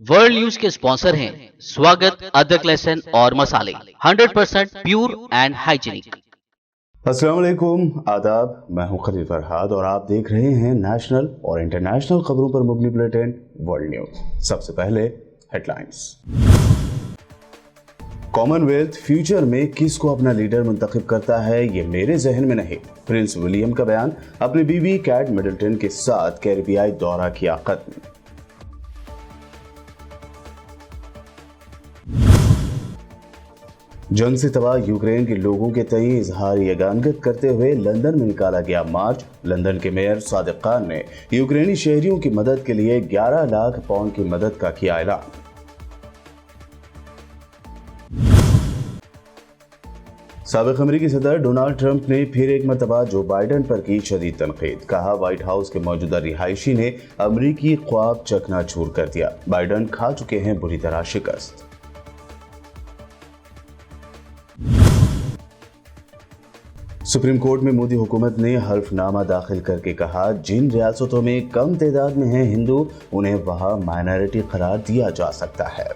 World news के sponsor हैं स्वागत, अदरक, लहसुन और मसाले 100% प्योर एंड हाइजीनिक। अस्सलाम वालेकुम, आदाब। मैं हूं खलील फरहाद और आप देख रहे हैं नेशनल और इंटरनेशनल खबरों पर मुबनी बुलेटिन वर्ल्ड न्यूज। सबसे पहले हेडलाइंस। कॉमनवेल्थ फ्यूचर में किसको अपना लीडर मुंतखब करता है, ये मेरे जहन में नहीं। प्रिंस विलियम का बयान। अपनी बीवी कैट मिडलटन के साथ कैरिबियाई दौरा किया खत्म। जंग से तबाह यूक्रेन के लोगों के तई इजहार यगानगत करते हुए लंदन में निकाला गया मार्च। लंदन के मेयर सादिक खान ने यूक्रेनी शहरियों की मदद के लिए 11 लाख पाउंड की मदद का किया ऐलान। साबिक अमेरिकी सदर डोनाल्ड ट्रंप ने फिर एक मरतबा जो बाइडन पर की शदीद तनकीद। कहा, व्हाइट हाउस के मौजूदा रिहायशी ने अमेरिकी ख्वाब चकनाचूर कर दिया। बाइडन खा चुके हैं बुरी तरह शिकस्त। सुप्रीम कोर्ट में मोदी हुकूमत ने हल्फनामा दाखिल करके कहा, जिन रियासतों में कम तादाद में हैं हिंदू, उन्हें वहां माइनॉरिटी करार दिया जा सकता है।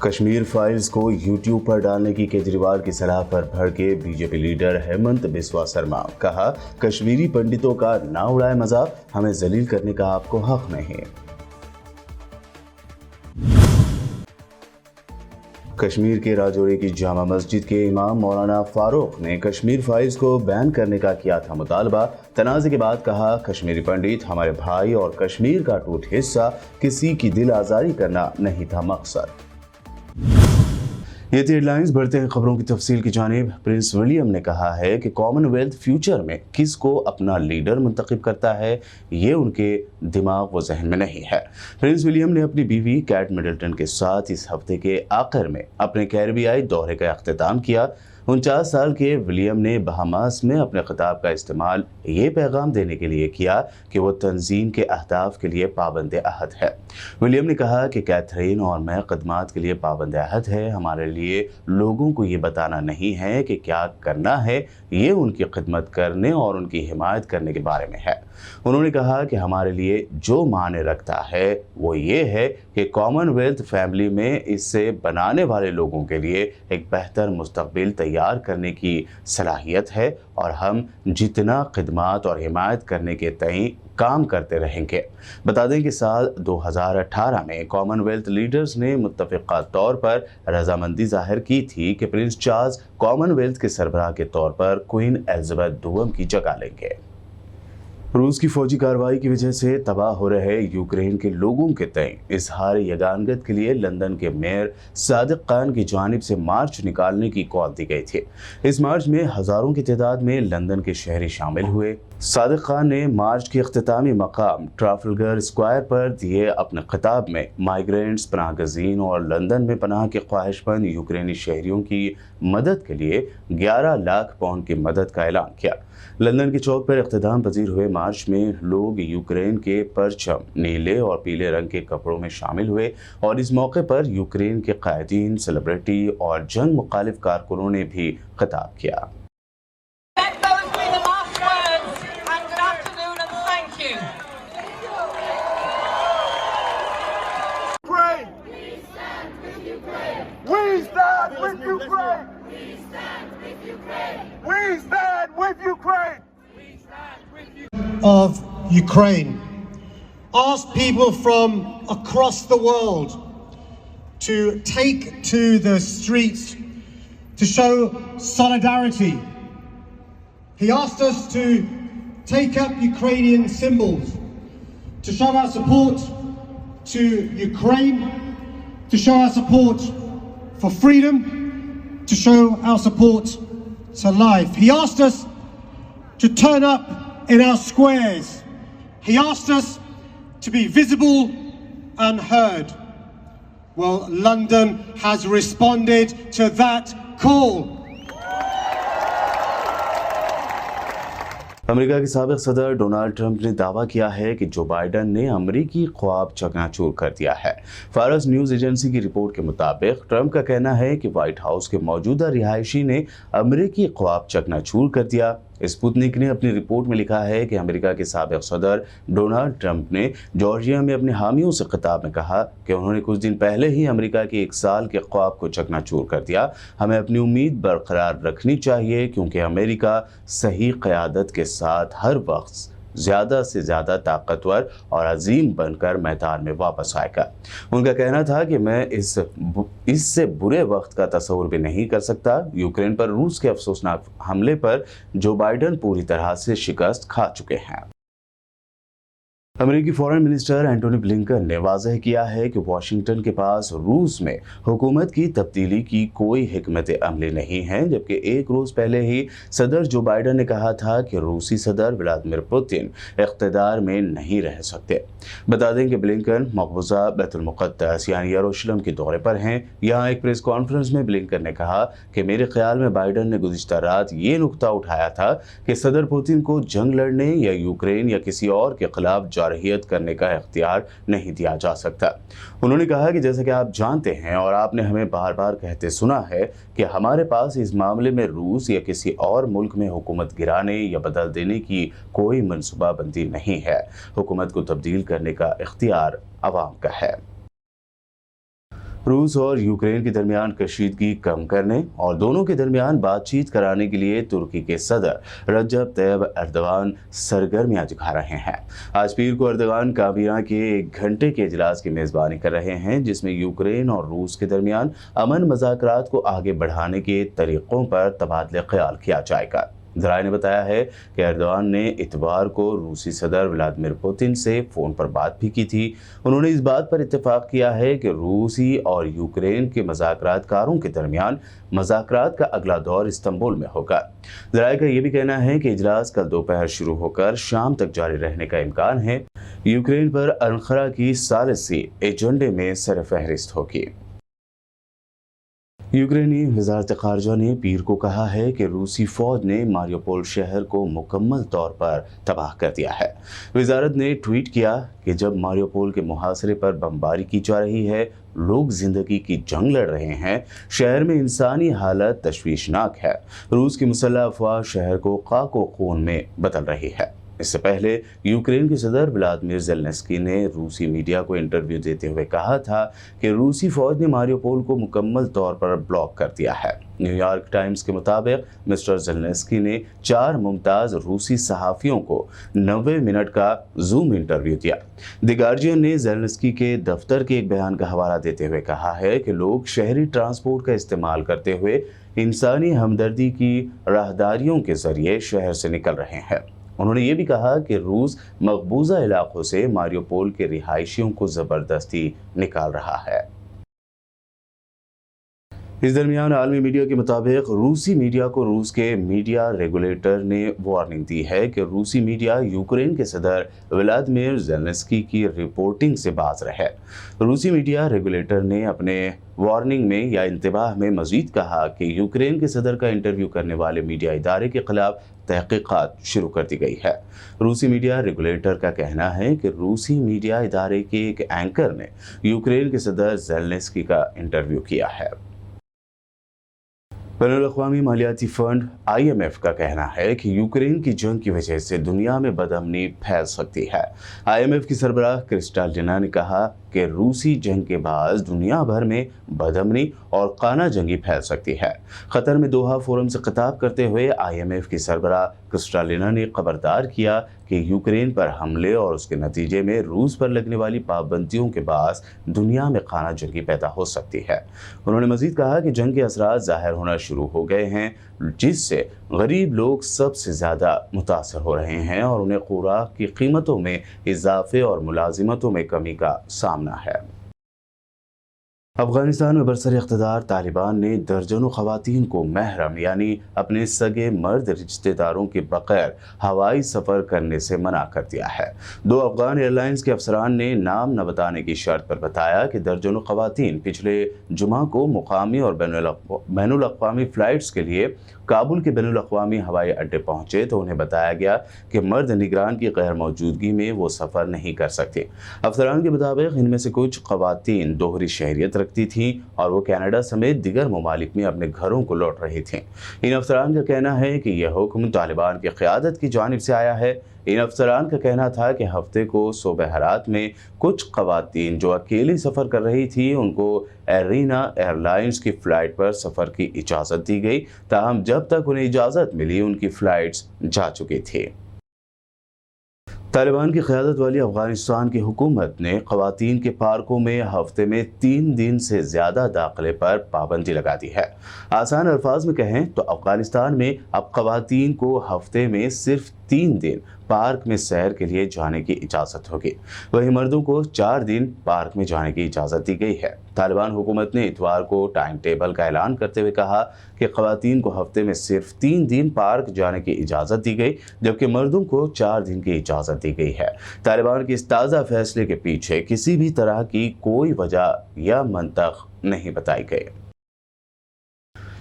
कश्मीर फाइल्स को यूट्यूब पर डालने की केजरीवाल की सलाह पर भड़के बीजेपी लीडर हेमंत बिस्वा शर्मा। कहा, कश्मीरी पंडितों का ना उड़ाए मजाक, हमें जलील करने का आपको हक नहीं। कश्मीर के राजौरी की जामा मस्जिद के इमाम मौलाना फारूक ने कश्मीर फाइल्स को बैन करने का किया था मुतालबा। तनाज़े के बाद कहा, कश्मीरी पंडित हमारे भाई और कश्मीर का टूट हिस्सा, किसी की दिल आज़ारी करना नहीं था मकसद। ये थी हेडलाइंस। बढ़ते हैं खबरों की तफसील की जानिब। प्रिंस विलियम ने कहा है कि कॉमनवेल्थ फ्यूचर में किसको अपना लीडर मुंतखब करता है, ये उनके दिमाग व जहन में नहीं है। प्रिंस विलियम ने अपनी बीवी कैट मिडलटन के साथ इस हफ्ते के आखिर में अपने कैरिबियाई दौरे का अख्तिताम किया। 49 साल के विलियम ने बहामास में अपने खिताब का इस्तेमाल ये पैगाम देने के लिए किया कि वो तंजीम के अहदाफ के लिए पाबंद अहद है। विलियम ने कहा कि कैथरीन और मैं खदमात के लिए पाबंद अहद है। हमारे लिए लोगों को ये बताना नहीं है कि क्या करना है, ये उनकी खिदमत करने और उनकी हिमायत करने के बारे में है। उन्होंने कहा कि हमारे लिए जो मायने रखता है वो ये है कि कॉमनवेल्थ फैमिली में इससे बनाने वाले लोगों के लिए एक बेहतर मुस्तकबिल तैयार करने की सलाहियत है और हम जितना खिदमत और हिमायत करने के तय काम करते रहेंगे। बता दें कि साल 2018 में कॉमनवेल्थ लीडर्स ने मुत्तफ़िक़ा तौर पर रजामंदी जाहिर की थी कि प्रिंस चार्ल्स कॉमनवेल्थ के सरबराह के तौर पर क्वीन एलिजाबेथ दूसरी की जगह लेंगे। रूस की फौजी कार्रवाई की वजह से तबाह हो रहे यूक्रेन के लोगों के तय इजहार यगानगत के लिए लंदन के मेयर सादिक खान की जानिब से मार्च निकालने की कॉल दी गई थी। इस मार्च में हज़ारों की तादाद में लंदन के शहरी शामिल हुए। सादिक खान ने मार्च के अख्तितामी मकाम ट्राफलगर स्क्वायर पर दिए अपने खिताब में माइग्रेंट्स, पनाहगज़ीन और लंदन में पनाह के ख्वाहिशमंद यूक्रेनी शहरियों की मदद के लिए 11 लाख पाउंड की मदद का ऐलान किया। लंदन के चौक पर इख्तिताम पजीर हुए मार्च में लोग यूक्रेन के परचम नीले और पीले रंग के कपड़ों में शामिल हुए और इस मौके पर यूक्रेन के कायदीन, सेलिब्रिटी और जंग मुखालिफ कारकुनों ने भी खिताब किया। Of Ukraine, asked people from across the world to take to the streets to show solidarity. He asked us to take up Ukrainian symbols to show our support to Ukraine, to show our support for freedom, to show our support to life. He asked us to turn up in our squares. He asked us to be visible and heard. Well, London has responded to that call. America के साबिक सदर Donald Trump ने दावा किया है कि जो Biden ने अमेरिकी ख्वाब चकनाचूर कर दिया है। फारस न्यूज़ एजेंसी की रिपोर्ट के मुताबिक ट्रंप का कहना है कि व्हाइट हाउस के मौजूदा रिहायशी ने अमेरिकी ख्वाब चकनाचूर कर दिया। स्पुतनिक ने अपनी रिपोर्ट में लिखा है कि अमेरिका के साबिक सदर डोनाल्ड ट्रंप ने जॉर्जिया में अपने हामियों से खिताब में कहा कि उन्होंने कुछ दिन पहले ही अमेरिका के 1 साल के ख्वाब को चकनाचूर कर दिया। हमें अपनी उम्मीद बरकरार रखनी चाहिए क्योंकि अमेरिका सही क़यादत के साथ हर वक्त ज़्यादा से ज़्यादा ताकतवर और अजीम बनकर मैदान में वापस आएगा। उनका कहना था कि मैं इससे बुरे वक्त का तस्वुर भी नहीं कर सकता। यूक्रेन पर रूस के अफसोसनाक हमले पर जो बाइडन पूरी तरह से शिकस्त खा चुके हैं। अमेरिकी फॉरेन मिनिस्टर एंटोनी ब्लिंकन ने वाज़ह किया है कि वाशिंगटन के पास रूस में हुकूमत की तब्दीली की कोई हिकमत अमली नहीं है, जबकि एक रोज़ पहले ही सदर जो बाइडन ने कहा था कि रूसी सदर व्लादिमीर पुतिन इक़्तिदार में नहीं रह सकते। बता दें कि ब्लिंकन मक़बूज़ा बैतुल मुक़द्दस यानी यरूशलेम के दौरे पर हैं। यहाँ एक प्रेस कॉन्फ्रेंस में ब्लिंकन ने कहा कि मेरे ख्याल में बाइडन ने गुज़िश्ता रात ये नुक्ता उठाया था कि सदर पुतिन को जंग लड़ने या यूक्रेन या किसी और के खिलाफ जारहियत करने का इख्तियार नहीं दिया जा सकता। उन्होंने कहा कि जैसा कि आप जानते हैं और आपने हमें बार बार कहते सुना है कि हमारे पास इस मामले में रूस या किसी और मुल्क में हुकूमत गिराने या बदल देने की कोई मनसूबाबंदी नहीं है। हुकूमत को तब्दील करने का इख्तियार अवाम का है। रूस और यूक्रेन के दरमियान कशीदगी कम करने और दोनों के दरमियान बातचीत कराने के लिए तुर्की के सदर रजब तैयब एर्दोगान सरगर्मियां दिखा रहे हैं। आज पीर को एर्दोगान काबीना के 1 घंटे के इजलास की मेज़बानी कर रहे हैं, जिसमें यूक्रेन और रूस के दरमियान अमन मज़ाकरात को आगे बढ़ाने के तरीक़ों पर तबादला ख्याल किया जाएगा। ज़राए ने बताया है कि एर्दोगान ने इतवार को रूसी सदर व्लादिमीर पुतिन से फ़ोन पर बात भी की थी। उन्होंने इस बात पर इत्तेफाक किया है कि रूसी और यूक्रेन के मज़ाकरातकारों के दरमियान मज़ाकरात का अगला दौर इस्तांबुल में होगा। ज़राए का यह भी कहना है कि इजलास कल दोपहर शुरू होकर शाम तक जारी रहने का इम्कान है। यूक्रेन पर अंकारा की सालिसी एजेंडे में सरफहरिस्त होगी। यूक्रेनी वज़ारत ख़ारजा ने पीर को कहा है कि रूसी फ़ौज ने मारियोपोल शहर को मुकम्मल तौर पर तबाह कर दिया है। वज़ारत ने ट्वीट किया कि जब मारियोपोल के मुहासरे पर बमबारी की जा रही है, लोग ज़िंदगी की जंग लड़ रहे हैं, शहर में इंसानी हालत तशवीशनाक है। रूस की मुसल्लह अफ़वाह शहर को खाक व खून में बदल रही है। इससे पहले यूक्रेन के सदर व्लादिमीर ज़ेलेंस्की ने रूसी मीडिया को इंटरव्यू देते हुए कहा था कि रूसी फ़ौज ने मारियोपोल को मुकम्मल तौर पर ब्लॉक कर दिया है। न्यूयॉर्क टाइम्स के मुताबिक मिस्टर ज़ेलेंस्की ने 4 मुमताज़ रूसी सहाफ़ियों को 90 मिनट का जूम इंटरव्यू दिया। द गार्जियन ने ज़ेलेंस्की के दफ्तर के एक बयान का हवाला देते हुए कहा है कि लोग शहरी ट्रांसपोर्ट का इस्तेमाल करते हुए इंसानी हमदर्दी की राहदारियों के ज़रिए शहर से निकल रहे हैं। उन्होंने ये भी कहा कि रूस मकबूजा इलाकों से मारियोपोल के रिहायशियों को ज़बरदस्ती निकाल रहा है। इस दरमियान आलमी मीडिया के मुताबिक रूसी मीडिया को रूस के मीडिया रेगुलेटर ने वार्निंग दी है कि रूसी मीडिया यूक्रेन के सदर व्लादिमीर ज़ेलेंस्की की रिपोर्टिंग से बाज रहे। रूसी मीडिया रेगुलेटर ने अपने वार्निंग में या इंतबाह में मजीद कहा कि यूक्रेन के सदर का इंटरव्यू करने वाले मीडिया इदारे के खिलाफ तहकीकात शुरू कर दी गई है। रूसी मीडिया रेगुलेटर का कहना है कि रूसी मीडिया इदारे के एक एंकर ने यूक्रेन के सदर ज़ेलेंस्की का इंटरव्यू किया है। बैनुल-अक़वामी मालियाती फंड IMF का कहना है कि यूक्रेन की जंग की वजह से दुनिया में बदअमनी फैल सकती है। IMF की सरबराह क्रिस्टालिना ने कहा कि रूसी जंग के बाद दुनिया भर में बदअमनी और खाना जंगी फैल सकती है। कतर में दोहा फोरम से खिताब करते हुए IMF की सरबराह क्रिस्टालिना ने खबरदार किया कि यूक्रेन पर हमले और उसके नतीजे में रूस पर लगने वाली पाबंदियों के बाद दुनिया में खाना जंगी पैदा हो सकती है। उन्होंने मजीद कहा कि जंग के असरात ज़ाहिर होना शुरू हो गए हैं, जिससे गरीब लोग सबसे ज़्यादा मुतासर हो रहे हैं और उन्हें खुराक की कीमतों में इजाफे और मुलाजिमतों में कमी का सामना है। अफगानिस्तान में बरसर इक़्तिदार तालिबान ने दर्जनों ख़वातीन को महरम यानी अपने सगे मर्द रिश्तेदारों के बगैर हवाई सफ़र करने से मना कर दिया है। 2 अफगान एयरलाइंस के अफसरान ने नाम न बताने की शर्त पर बताया कि दर्जनों ख़वातीन पिछले जुमा को मुकामी और बैनुल अक़वामी फ़्लाइट्स के लिए काबुल के बैनुल अक़वामी हवाई अड्डे पहुँचे तो उन्हें बताया गया कि मर्द निगरान की गैर मौजूदगी में वो सफ़र नहीं कर सकते। अफसरान के मुताबिक इनमें से कुछ ख़वातीन दोहरी शहरियत रखती थीं और वो कनाडा समेत दीगर ममालिक में अपने घरों को लौट रही थीं। इन अफसरान का कहना है कि यह हुक्म तालिबान की क़यादत की जानिब से आया है। इन अफसरान का कहना था कि हफ्ते को सुबह हरात में कुछ ख़वातीन जो अकेली सफ़र कर रही थी उनको एरिना एयरलाइंस की फ़्लाइट पर सफ़र की इजाज़त दी गई, ताहम जब तक उन्हें इजाज़त मिली उनकी फ़्लाइट्स जा चुकी थी। तालिबान की क़यादत वाली अफ़गानिस्तान की हुकूमत ने ख़वातीन के पार्कों में हफ्ते में 3 दिन से ज़्यादा दाखिले पर पाबंदी लगा दी है। आसान अल्फाज में कहें तो अफ़गानिस्तान में अब ख़वातीन को हफ्ते में सिर्फ 3 दिन पार्क में सैर के लिए जाने की इजाज़त होगी, वहीं मर्दों को 4 दिन पार्क में जाने की इजाज़त दी गई है। तालिबान हुकूमत ने इतवार को टाइम टेबल का ऐलान करते हुए कहा कि ख़वातीन को हफ्ते में सिर्फ 3 दिन पार्क जाने की इजाज़त दी गई, जबकि मर्दों को 4 दिन की इजाज़त दी गई है। तालिबान के इस ताज़ा फैसले के पीछे किसी भी तरह की कोई वजह या मंतक नहीं बताई गई।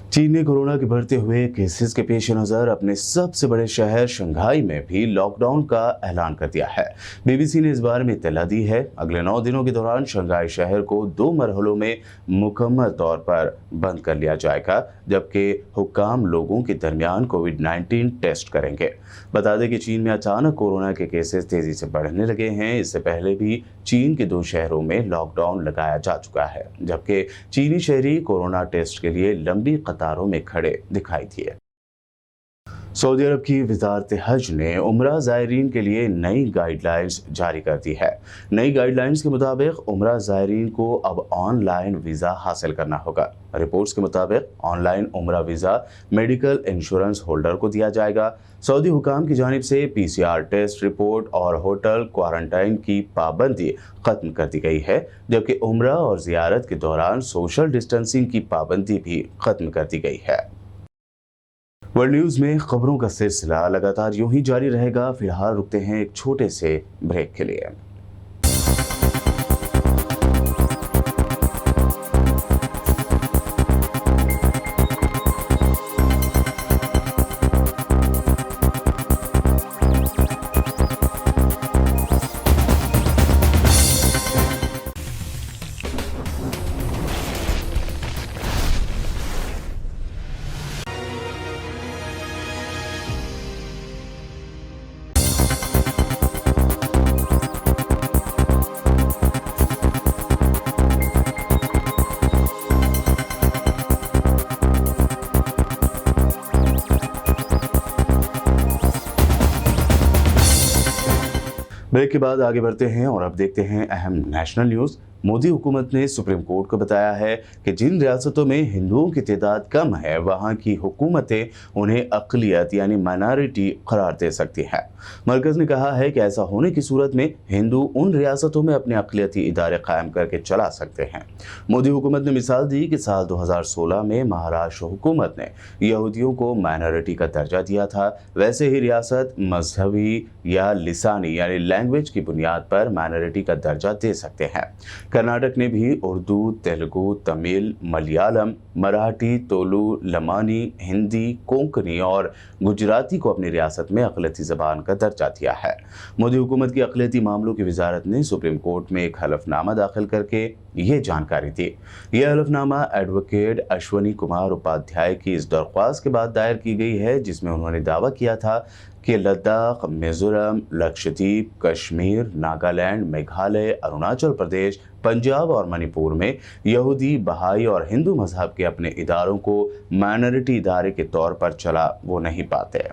चीन ने कोरोना के बढ़ते हुए केसेस के पेश नज़र अपने सबसे बड़े शहर शंघाई में भी लॉकडाउन का ऐलान कर दिया है। बीबीसी ने इस बारे में इत्तला दी है। अगले 9 दिनों के दौरान शंघाई शहर को 2 मरहलों में मुकम्मल तौर पर बंद कर लिया जाएगा, जबकि हुक्काम लोगों के दरमियान कोविड-19 टेस्ट करेंगे। बता दें कि चीन में अचानक कोरोना के केसेस तेज़ी से बढ़ने लगे हैं। इससे पहले भी चीन के 2 शहरों में लॉकडाउन लगाया जा चुका है, जबकि चीनी शहरी कोरोना टेस्ट के लिए लंबी कतारों में खड़े दिखाई दिए। सऊदी अरब की वज़ारत हज ने उम्रा ज़ायरीन के लिए नई गाइडलाइंस जारी कर दी है। नई गाइडलाइंस के मुताबिक उम्रा ज़ायरीन को अब ऑनलाइन वीज़ा हासिल करना होगा। रिपोर्ट्स के मुताबिक ऑनलाइन उम्रा वीज़ा मेडिकल इंश्योरेंस होल्डर को दिया जाएगा। सऊदी हुकाम की जानिब से PCR टेस्ट रिपोर्ट और होटल क्वारंटाइन की पाबंदी खत्म कर दी गई है, जबकि उम्रा और ज़ियारत के दौरान सोशल डिस्टेंसिंग की पाबंदी भी खत्म कर दी गई है। वर्ल्ड न्यूज़ में खबरों का सिलसिला लगातार यूं ही जारी रहेगा। फिलहाल रुकते हैं एक छोटे से ब्रेक के लिए। ब्रेक के बाद आगे बढ़ते हैं और अब देखते हैं अहम नेशनल न्यूज़। मोदी हुकूमत ने सुप्रीम कोर्ट को बताया है कि जिन रियासतों में हिंदुओं की तादाद कम है वहाँ की हुकूमतें उन्हें अक़लियत यानी माइनॉरिटी करार दे सकती हैं। मरकज़ ने कहा है कि ऐसा होने की सूरत में हिंदू उन रियासतों में अपने अक़लियती इदारे कायम करके चला सकते हैं। मोदी हुकूमत ने मिसाल दी कि साल 2016 में महाराष्ट्र हुकूमत ने यहूदियों को माइनॉरिटी का दर्जा दिया था, वैसे ही रियासत मजहबी या लिसानी यानी लैंग्वेज की बुनियाद पर माइनॉरिटी का दर्जा दे सकते हैं। कर्नाटक ने भी उर्दू, तेलुगु, तमिल, मलयालम, मराठी, तोलू, लमानी, हिंदी, कोंकणी और गुजराती को अपनी रियासत में अक़लियती ज़बान का दर्जा दिया है। मोदी हुकूमत की अक़लियती मामलों की वजारत ने सुप्रीम कोर्ट में एक हलफनामा दाखिल करके ये जानकारी दी। यह हलफनामा एडवोकेट अश्वनी कुमार उपाध्याय की इस दरख्वास्त के बाद दायर की गई है, जिसमें उन्होंने दावा किया था कि लद्दाख, मिजोरम, लक्षद्वीप, कश्मीर, नागालैंड, मेघालय, अरुणाचल प्रदेश, पंजाब और मणिपुर में यहूदी, बहाई और हिंदू मजहब के अपने इदारों को माइनॉरिटी इदारे के तौर पर चला वो नहीं पाते।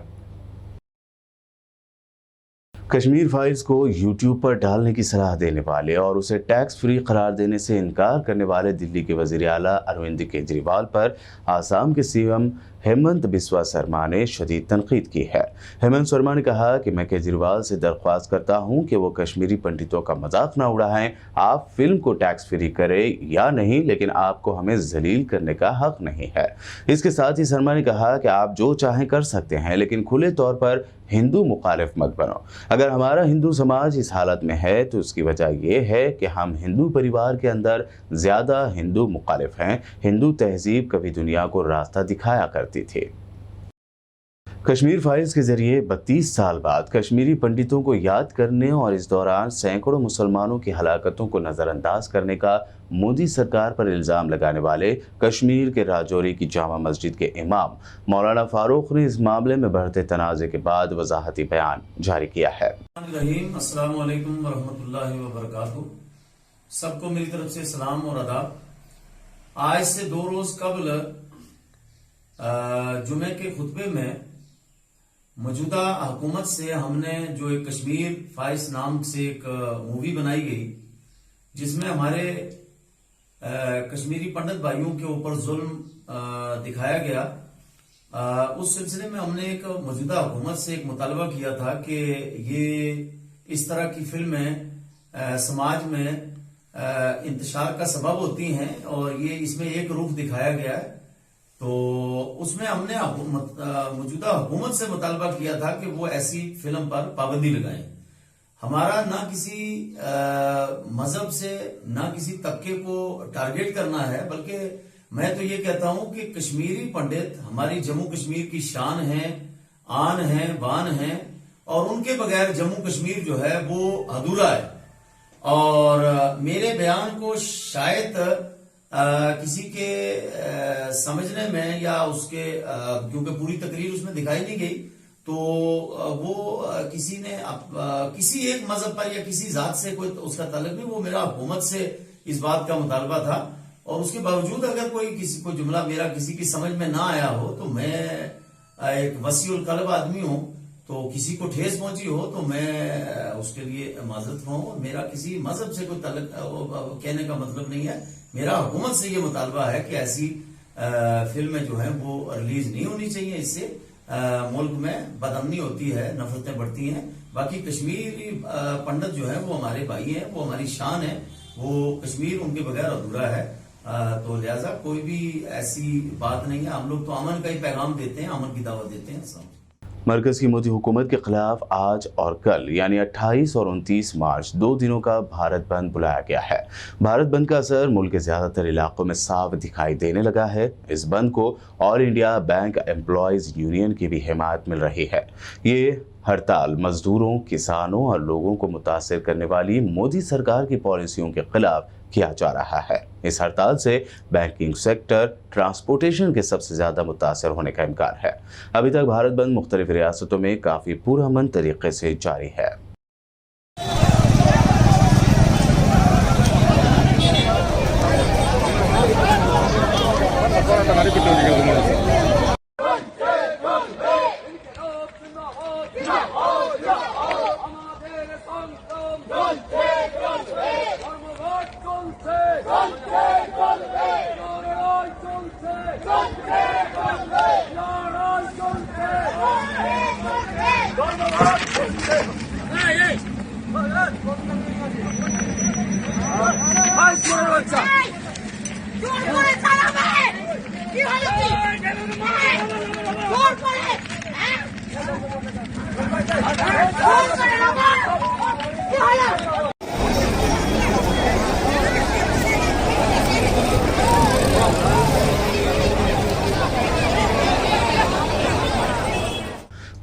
कश्मीर फाइल्स को यूट्यूब पर डालने की सलाह देने वाले और उसे टैक्स फ्री करार देने से इनकार करने वाले दिल्ली के वज़ीर आला अरविंद केजरीवाल पर आसाम के सीएम हेमंत बिस्वा शर्मा ने शदीद तनकीद की है। हेमंत शर्मा ने कहा कि मैं केजरीवाल से दरख्वास्त करता हूं कि वो कश्मीरी पंडितों का मजाक ना उड़ाएं। आप फिल्म को टैक्स फ्री करें या नहीं, लेकिन आपको हमें जलील करने का हक नहीं है। इसके साथ ही शर्मा ने कहा कि आप जो चाहें कर सकते हैं, लेकिन खुले तौर पर हिंदू मुखालिफ मत बनो। अगर हमारा हिंदू समाज इस हालत में है तो उसकी वजह यह है कि हम हिंदू परिवार के अंदर ज़्यादा हिंदू मुखालिफ हैं। हिंदू तहजीब कभी दुनिया को रास्ता दिखाया करती थी। कश्मीर फाइल्स के जरिए 32 साल बाद कश्मीरी पंडितों को याद करने और इस दौरान सैकड़ों मुसलमानों की हलाकतों को नज़रअंदाज करने का मोदी सरकार पर इल्ज़ाम लगाने वाले कश्मीर के राजौरी की जामा मस्जिद के इमाम मौलाना फारूक ने इस मामले में बढ़ते तनाज़े के बाद वजाहती बयान जारी किया है। अस्सलाम वालेकुम वरहमतुल्लाहि वबरकातुहू। सबको मेरी तरफ से सलाम और आदाब। आज से 2 रोज कबल जुमे के खुतबे में मौजूदा हुकूमत से हमने जो एक कश्मीर फाइल्स नाम से एक मूवी बनाई गई, जिसमें हमारे कश्मीरी पंडित भाइयों के ऊपर जुल्म दिखाया गया, उस सिलसिले में हमने एक मौजूदा हुकूमत से एक मुतालबा किया था कि ये इस तरह की फिल्में समाज में इंतशार का सबब होती हैं और ये इसमें एक रूप दिखाया गया है। तो उसमें हमने मौजूदा हुकूमत से मुतालबा किया था कि वो ऐसी फिल्म पर पाबंदी लगाएं। हमारा ना किसी मजहब से ना किसी तबके को टारगेट करना है, बल्कि मैं तो ये कहता हूं कि कश्मीरी पंडित हमारी जम्मू कश्मीर की शान है, आन है, बान है, और उनके बगैर जम्मू कश्मीर जो है वो अधूरा है। और मेरे बयान को शायद किसी के समझने में या उसके क्योंकि पूरी तकरीर उसमें दिखाई नहीं गई, तो वो किसी ने किसी एक मजहब पर या किसी जात से कोई उसका ताल्लुक नहीं, वो मेरा हुकूमत से इस बात का मुतालबा था। और उसके बावजूद अगर कोई जुमला मेरा किसी की समझ में ना आया हो, तो मैं एक वसीउल कल्ब आदमी हूं, तो किसी को ठेस पहुंची हो तो मैं उसके लिए माजरत हूं। मेरा किसी मजहब से कोई ताल्लुक कहने का मतलब नहीं है। मेरा हुकूमत से ये मुतालबा है कि ऐसी फिल्में जो हैं वो रिलीज नहीं होनी चाहिए। इससे मुल्क में बदअमनी होती है, नफरतें बढ़ती हैं। बाकी कश्मीरी पंडित जो है वो हमारे भाई हैं, वो हमारी शान है, वो कश्मीर उनके बगैर अधूरा है। तो लिहाजा कोई भी ऐसी बात नहीं है। हम लोग तो अमन का ही पैगाम देते हैं, अमन की दावत देते हैं। मरकज़ की मोदी हुकूमत के खिलाफ आज और कल यानी 28 और 29 मार्च 2 दिनों का भारत बंद बुलाया गया है। भारत बंद का असर मुल्क के ज़्यादातर इलाकों में साफ दिखाई देने लगा है। इस बंद को all India bank employees union की भी हिमायत मिल रही है। ये हड़ताल मजदूरों, किसानों और लोगों को मुतासिर करने वाली मोदी सरकार की पॉलिसियों के खिलाफ किया जा रहा है। इस हड़ताल से बैंकिंग सेक्टर, ट्रांसपोर्टेशन के सबसे ज़्यादा मुतासर होने का इम्कान है। अभी तक भारत बंद मुख्तलिफ रियासतों में काफ़ी पुरअमन तरीके से जारी है।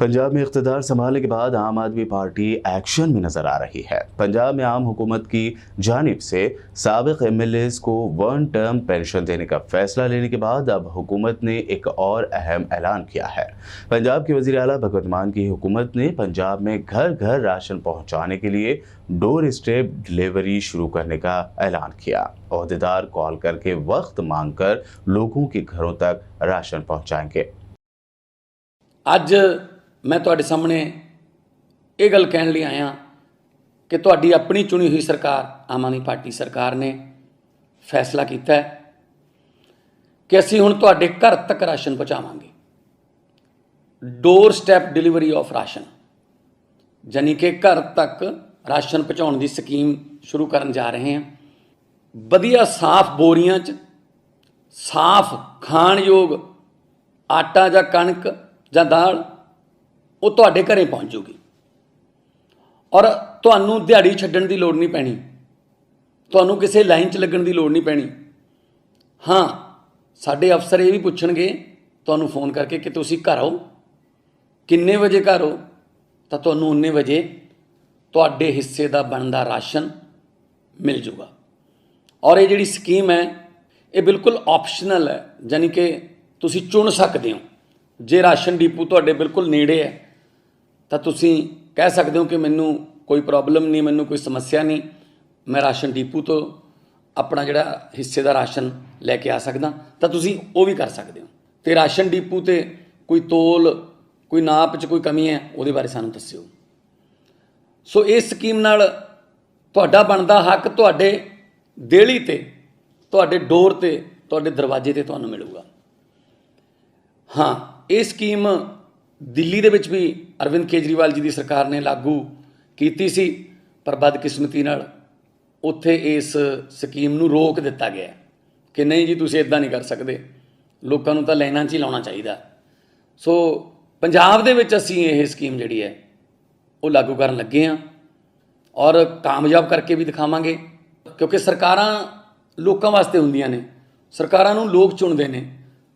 पंजाब में इख्तिदार संभालने के बाद आम आदमी पार्टी एक्शन में नजर आ रही है। पंजाब में आम हुकूमत की जानिब से साबिक एमएलएज को 1 टर्म पेंशन देने का फैसला लेने के बाद अब हुकूमत ने एक और अहम ऐलान किया है। पंजाब के वज़ीर आला भगवंत मान की हुकूमत ने पंजाब में घर घर राशन पहुँचाने के लिए डोर स्टेप डिलीवरी शुरू करने का ऐलान किया। ओहदेदार कॉल करके वक्त मांग कर लोगों के घरों तक राशन पहुँचाएंगे। ਅੱਜ मैं ਤੁਹਾਡੇ ਸਾਹਮਣੇ ਇਹ ਗੱਲ ਕਹਿਣ ਲਈ ਆਇਆ ਕਿ ਤੁਹਾਡੀ ਆਪਣੀ ਚੁਣੀ ਹੋਈ ਸਰਕਾਰ ਆਮ ਆਦਮੀ ਪਾਰਟੀ ਸਰਕਾਰ ਨੇ ਫੈਸਲਾ ਕੀਤਾ ਹੈ ਕਿ ਅਸੀਂ ਹੁਣ ਤੁਹਾਡੇ ਘਰ ਤੱਕ ਰਾਸ਼ਨ ਪਹੁੰਚਾਵਾਂਗੇ। Door step delivery of ration, ਯਾਨੀ ਕਿ ਘਰ ਤੱਕ ਰਾਸ਼ਨ ਪਹੁੰਚਾਉਣ ਦੀ ਸਕੀਮ ਸ਼ੁਰੂ ਕਰਨ ਜਾ ਰਹੇ ਹਾਂ। ਵਧੀਆ ਸਾਫ਼ ਬੋਰੀਆਂ 'ਚ ਸਾਫ਼ ਖਾਣਯੋਗ ਆਟਾ ਜਾਂ ਕਣਕ ਜਾਂ ਦਾਲ ਉਹ ਤੁਹਾਡੇ ਘਰੇ ਪਹੁੰਚ ਜੂਗੀ ਔਰ ਤੁਹਾਨੂੰ ਦਿਹਾੜੀ ਛੱਡਣ ਦੀ ਲੋੜ ਨਹੀਂ ਪੈਣੀ, ਤੁਹਾਨੂੰ ਕਿਸੇ ਲਾਈਨ 'ਚ ਲੱਗਣ ਦੀ ਲੋੜ ਨਹੀਂ ਪੈਣੀ। ਹਾਂ, ਸਾਡੇ ਅਫਸਰ ਇਹ ਵੀ ਪੁੱਛਣਗੇ ਤੁਹਾਨੂੰ ਫੋਨ ਕਰਕੇ ਕਿ ਤੁਸੀਂ ਘਰ ਆਓ, ਕਿੰਨੇ ਵਜੇ ਘਰ ਹੋ ਤਾਂ ਤੁਹਾਨੂੰ ਉਨੇ ਵਜੇ ਤੁਹਾਡੇ ਹਿੱਸੇ ਦਾ ਬਣਦਾ ਰਾਸ਼ਨ ਮਿਲ ਜੂਗਾ। ਔਰ ਇਹ ਜਿਹੜੀ ਸਕੀਮ ਹੈ ਇਹ ਬਿਲਕੁਲ ਆਪਸ਼ਨਲ ਹੈ, ਯਾਨੀ ਕਿ ਤੁਸੀਂ ਚੁਣ ਸਕਦੇ ਹੋ। ਜੇ ਰਾਸ਼ਨ ਡਿਪੂ ਤੁਹਾਡੇ ਬਿਲਕੁਲ ਨੇੜੇ ਹੈ ਤਾਂ ਤੁਸੀਂ ਕਹਿ ਸਕਦੇ ਹੋ ਕਿ ਮੈਨੂੰ ਕੋਈ ਪ੍ਰੋਬਲਮ ਨਹੀਂ, ਮੈਨੂੰ ਕੋਈ ਸਮੱਸਿਆ ਨਹੀਂ, ਮੈਂ ਰਾਸ਼ਨ ਡਿਪੂ ਤੋਂ ਆਪਣਾ ਜਿਹੜਾ ਹਿੱਸੇ ਦਾ ਰਾਸ਼ਨ ਲੈ ਕੇ ਆ ਸਕਦਾ, ਤਾਂ ਤੁਸੀਂ ਉਹ ਵੀ ਕਰ ਸਕਦੇ ਹੋ। ਅਤੇ ਰਾਸ਼ਨ ਡਿਪੂ 'ਤੇ ਕੋਈ ਤੋਲ, ਕੋਈ ਨਾਪ 'ਚ ਕੋਈ ਕਮੀ ਹੈ, ਉਹਦੇ ਬਾਰੇ ਸਾਨੂੰ ਦੱਸਿਓ। ਸੋ ਇਸ ਸਕੀਮ ਨਾਲ ਤੁਹਾਡਾ ਬਣਦਾ ਹੱਕ ਤੁਹਾਡੇ ਦੇਹਲੀ 'ਤੇ, ਤੁਹਾਡੇ ਡੋਰ 'ਤੇ, ਤੁਹਾਡੇ ਦਰਵਾਜ਼ੇ 'ਤੇ ਤੁਹਾਨੂੰ ਮਿਲੂਗਾ। ਹਾਂ, ਇਹ ਸਕੀਮ ਦਿੱਲੀ ਦੇ ਵਿੱਚ ਵੀ ਅਰਵਿੰਦ ਕੇਜਰੀਵਾਲ ਜੀ ਦੀ ਸਰਕਾਰ ਨੇ ਲਾਗੂ ਕੀਤੀ ਸੀ, ਪਰ ਬਦਕਿਸਮਤੀ ਨਾਲ ਉੱਥੇ ਇਸ ਸਕੀਮ ਨੂੰ ਰੋਕ ਦਿੱਤਾ ਗਿਆ ਕਿ ਨਹੀਂ ਜੀ ਤੁਸੀਂ ਇੱਦਾਂ ਨਹੀਂ ਕਰ ਸਕਦੇ, ਲੋਕਾਂ ਨੂੰ ਤਾਂ ਲਾਈਨਾਂ 'ਚ ਹੀ ਲਾਉਣਾ ਚਾਹੀਦਾ। ਸੋ ਪੰਜਾਬ ਦੇ ਵਿੱਚ ਅਸੀਂ ਇਹ ਸਕੀਮ ਜਿਹੜੀ ਹੈ ਉਹ ਲਾਗੂ ਕਰਨ ਲੱਗੇ ਹਾਂ ਔਰ ਕਾਮਯਾਬ ਕਰਕੇ ਵੀ ਦਿਖਾਵਾਂਗੇ, ਕਿਉਂਕਿ ਸਰਕਾਰਾਂ ਲੋਕਾਂ ਵਾਸਤੇ ਹੁੰਦੀਆਂ ਨੇ, ਸਰਕਾਰਾਂ ਨੂੰ ਲੋਕ ਚੁਣਦੇ ਨੇ,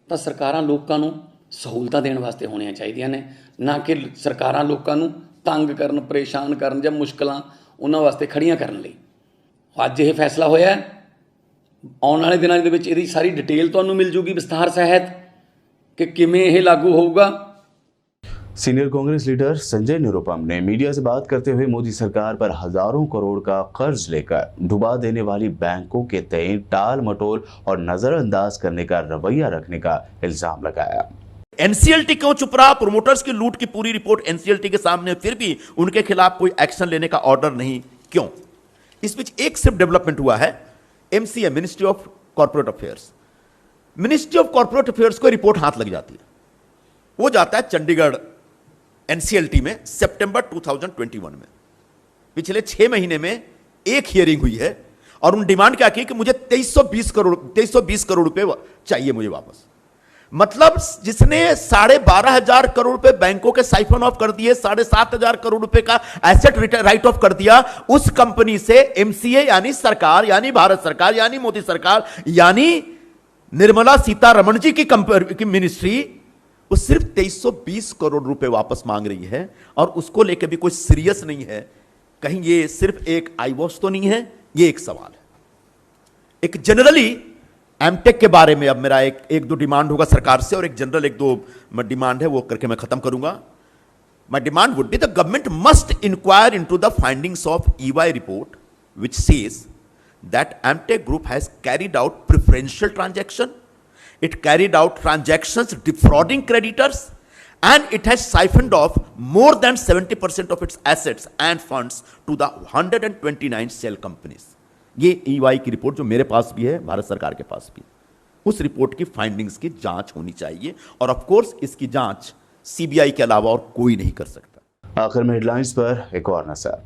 ਤਾਂ ਸਰਕਾਰਾਂ ਲੋਕਾਂ ਨੂੰ ਸਹੂਲਤਾਂ ਦੇਣ ਵਾਸਤੇ ਹੋਣੀਆਂ ਚਾਹੀਦੀਆਂ ਨੇ, ਨਾ ਕਿ ਸਰਕਾਰਾਂ ਲੋਕਾਂ ਨੂੰ ਤੰਗ ਕਰਨ, ਪਰੇਸ਼ਾਨ ਕਰਨ ਜਾਂ ਮੁਸ਼ਕਲਾਂ ਉਹਨਾਂ ਵਾਸਤੇ ਖੜੀਆਂ ਕਰਨ ਲਈ। ਅੱਜ ਇਹ ਫੈਸਲਾ ਹੋਇਆ ਹੈ, ਆਉਣ ਵਾਲੇ ਦਿਨਾਂ ਦੇ ਵਿੱਚ ਇਹਦੀ ਸਾਰੀ ਡਿਟੇਲ ਤੁਹਾਨੂੰ ਮਿਲ ਜੂਗੀ ਵਿਸਥਾਰ ਸਹਿਤ ਕਿ ਕਿਵੇਂ ਇਹ ਲਾਗੂ ਹੋਊਗਾ। सीनियर कांग्रेस लीडर संजय निरुपम ने मीडिया से बात करते हुए मोदी सरकार पर हजारों करोड़ का कर्ज लेकर डुबा देने वाली बैंकों के तय टाल मटोल और नजरअंदाज करने का रवैया रखने का इल्जाम लगाया। एनसीएलटी क्यों चुप रहा? प्रोमोटर्स की लूट की पूरी रिपोर्ट एनसीएलटी के सामने, फिर भी उनके खिलाफ कोई एक्शन लेने का ऑर्डर नहीं, क्यों? इस बीच एक सिर्फ डेवलपमेंट हुआ है, MCA, ministry of corporate affairs. Ministry of corporate affairs को रिपोर्ट हाथ लग जाती है, वो जाता है चंडीगढ़ एनसीएलटी में सितंबर 2021 में। पिछले 6 महीने में एक हियरिंग हुई है और उन डिमांड क्या की कि मुझे 2320 करोड़ रुपए चाहिए मुझे वापस। मतलब जिसने 12,500 करोड़ रुपए बैंकों के साइफन ऑफ कर दिए, 7,500 करोड़ रुपए का एसेट राइट ऑफ कर दिया, उस कंपनी से एमसीए यानी सरकार, यानी भारत सरकार, यानी मोदी सरकार, यानी निर्मला सीतारमण जी की मिनिस्ट्री, वो सिर्फ 2320 करोड़ रुपए वापस मांग रही है और उसको लेकर भी कोई सीरियस नहीं है। कहीं ये सिर्फ एक आई वॉश तो नहीं है, ये एक सवाल है। एक जनरली एमटेक के बारे में अब मेरा एक दो डिमांड होगा सरकार से, और एक जनरल एक दो डिमांड है, वो करके मैं खत्म करूंगा। My demand would be the government must inquire into the findings of EY report which says that Amtech Group has carried out preferential transaction, it carried out transactions defrauding creditors, and it has siphoned off more than 70% of its assets and funds to the 129 shell companies. ये EY की report जो मेरे पास भी है, भारत सरकार के पास भी, उस रिपोर्ट की फाइंडिंग्स की जांच होनी चाहिए, और ऑफ कोर्स इसकी जांच सीबीआई के अलावा और कोई नहीं कर सकता। आखिर में हेडलाइंस पर एक और नजर।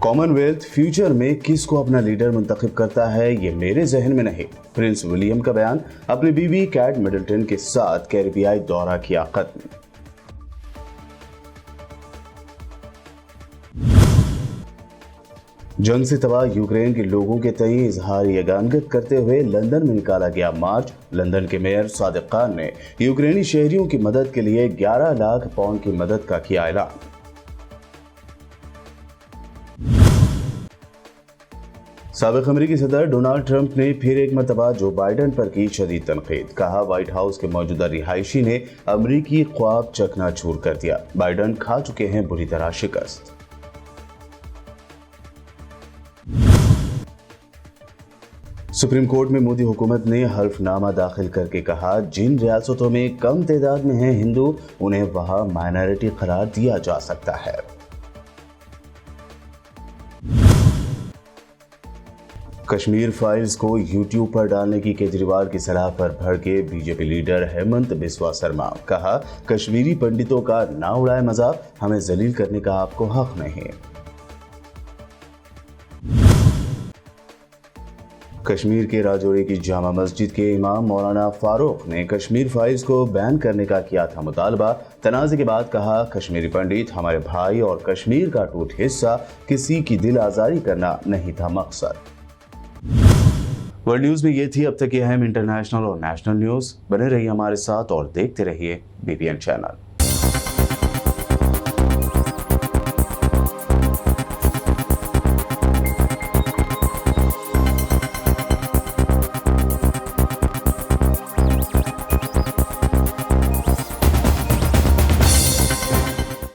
कॉमनवेल्थ फ्यूचर में किसको अपना लीडर मुंतखब करता है ये मेरे जहन में नहीं। प्रिंस विलियम का बयान। अपनी बीवी कैट मिडलटन के साथ कैरिबियाई दौरा किया खत्म। जंग से तबाह यूक्रेन के लोगों के तय इजहार यगानगत करते हुए लंदन में निकाला गया मार्च। लंदन के मेयर सादिक खान ने यूक्रेनी शहरियों की मदद के लिए 11 लाख पाउंड की मदद का किया ऐलान। साबिक अमेरिकी सदर डोनाल्ड ट्रंप ने फिर एक मरतबा जो बाइडन पर की शदीद तनकीद। कहा व्हाइट हाउस के मौजूदा रिहायशी ने अमेरिकी ख्वाब चकनाचूर कर दिया। बाइडन खा चुके हैं बुरी तरह शिकस्त। सुप्रीम कोर्ट में मोदी हुकूमत ने हल्फनामा दाखिल करके कहा जिन रियासतों में कम तादाद में हैं हिंदू उन्हें वहां माइनॉरिटी करार दिया जा सकता है। कश्मीर फाइल्स को यूट्यूब पर डालने की केजरीवाल की सलाह पर भड़के बीजेपी लीडर हेमंत बिस्वा शर्मा। कहा कश्मीरी पंडितों का ना उड़ाए मजाक, हमें जलील करने का आपको हक नहीं। कश्मीर के राजौरी की जामा मस्जिद के इमाम मौलाना फारूक ने कश्मीर फाइल्स को बैन करने का किया था मुतालबा। तनाज़े के बाद कहा कश्मीरी पंडित हमारे भाई और कश्मीर का टूट हिस्सा, किसी की दिल आज़ारी करना नहीं था मकसद। वर्ल्ड न्यूज़ में ये थी अब तक की अहम इंटरनेशनल और नेशनल न्यूज़। बने रहिए हमारे साथ और देखते रहिए BPN चैनल।